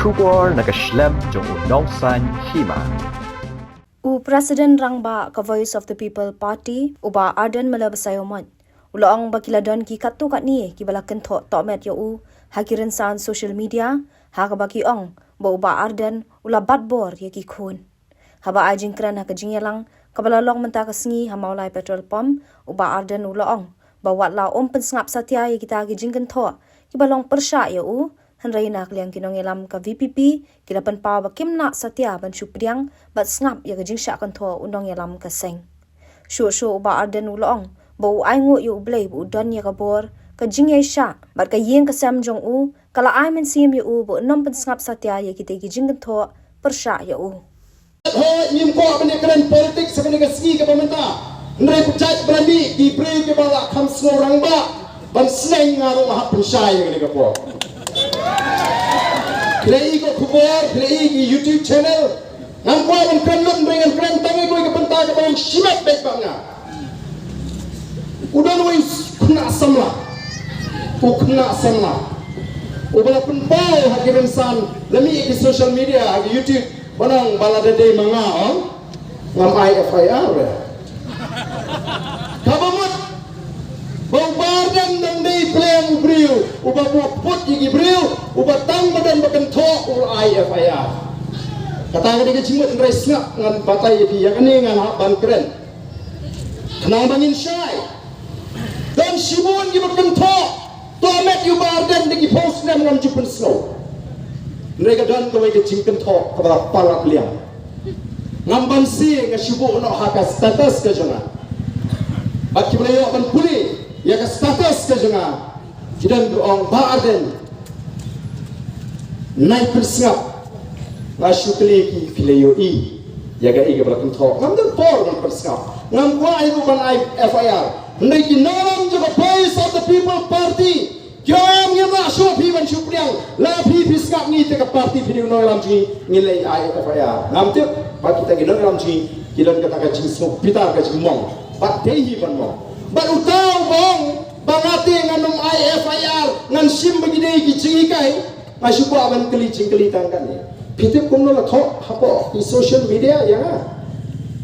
Shubor nakaslem jong unongsan hima. President Rangba ka Voice of the People Party uba Arden Malabasayomon. Ulaang bakiladon ki katu kat ni ki balakan tho tomet yo hakirin san social media ha ka baki ong ba uba Arden ula badbor ye ki khun. Haba ajing kran ha ka jingyalang kabalalong menta ka sngi ha maulai petrol pump uba Arden ulaang ba watla pensngap satya ye kita ki jingkan tho ki balong persya yo Henry nak liang kinong elam ka VPP kilapan pa ba kimna satya ban supriang bat ngap ya gajing sya kan tho unong elam ka seng shu ba Arden ulong ba ai ngu yu blei bu don ya ka bor ka jing ye sya bat ka yin ka sam jong kala ai men sim yu bu nom ban ngap satya ya kita gi jing kan tho persya ya ho nim ko abne kran politik sabne ka ski ka pamenta ndre pujat brandi di pre ke bala kham sno rangba ban sneng ngaro ha punsai ne ka po Play ko kubor, play ki YouTube channel. Nang ko ang kanlon dengan kran tangi ko ikapanta ka bang shimat bet ba nga. Udan way kuna samla. Kuna samla. Ubala pun pao hakirin san lami ki social media ki YouTube banang balada day mga ngam FIR. Kabamot Bawbardan ng day playang ubriw, uba put yung ibriw, uba tang badan bakan to or IFIR. Kataga di ka jimot ng res nga, ngan batay iti, yan nga nga bangkren. Kanang bangin siya'y. Dan sibon yung bakan to met yung bardan di ki-post na mga jupon snow. Nrega dan kaway ka jingkan to, kabala palat liang. Ngam bansi nga sibo no haka status ka dyan nga. Ba't kibalayo akan puli, ya ka status ka nga kidan doong Arden naik persngap nga syukli ki filayo ya ga iga balakan tho ngam dan por ngam persngap ngam kwa ay ban ay FIR ndai kinalam jo Voice of the People Party kyam ngam sho phi ban syukliang la phi pisngap ni te ka party filayo no lam ji ngilai ay FIR ngam te pa kita ginang lam ji kidan kata ka jing smok pitar ka jing mong pat tehi ban mong But utaw bong bangati nganong IFIR ngan sim begini gicingikay masuko aban kelicing kelitan kan ya pitip kumno la tho hapo di social media ya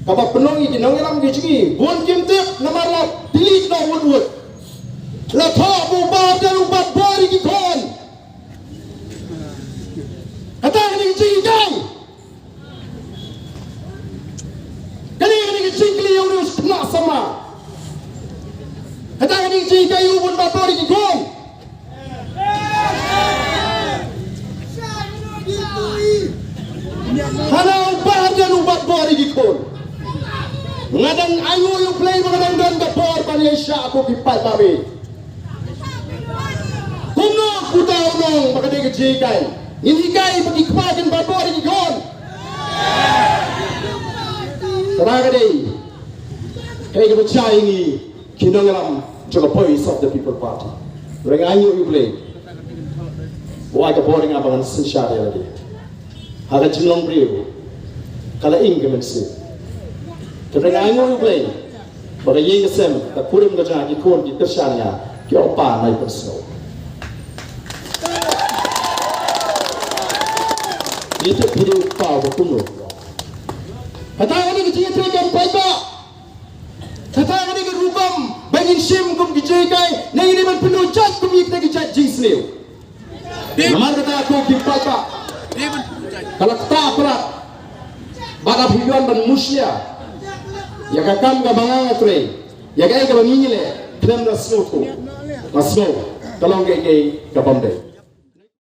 kaba penong iginong ilam gicingi bon kimtip namarap delete no wood la tho bu badan ubat bari gikon kata ni gicingikay kani gicingkli yung nus kena sama Kata ni jika you pun batori ki gong. Halau badan ubat bori ki gong. Ngadang ayu you play ngadang dan gapor Malaysia aku ki pai babe. Kumno kutau nong bakade ki jikai. Ini kai bagi kepadan batori ki gong. Teragade. Kai ke percaya ni kinongalam juga Voice of the People Party. Reng ayu you play. Buat ke boring abangan sensyari lagi. Haga jinglong beriu. Kala ing kemensi. Reng ayu you play. Baga yeng kesem. Tak kurim kerja ikon di tersyanya. Kya opa naik persno. Itu video kau berkumur. Kata ini kecil terjadi apa? Kata ini kerubam. Bangin sim kum gijay na ini man pinujat kum yik na gijat jingslew. Namar kata aku kipaka. Kalau kita perat, baka hiduan ban musya. Ya kakam ka bangang atre. Ya kaya ka bangingile. Pinam na snow ko. Na snow. Kalong kay ka pamde.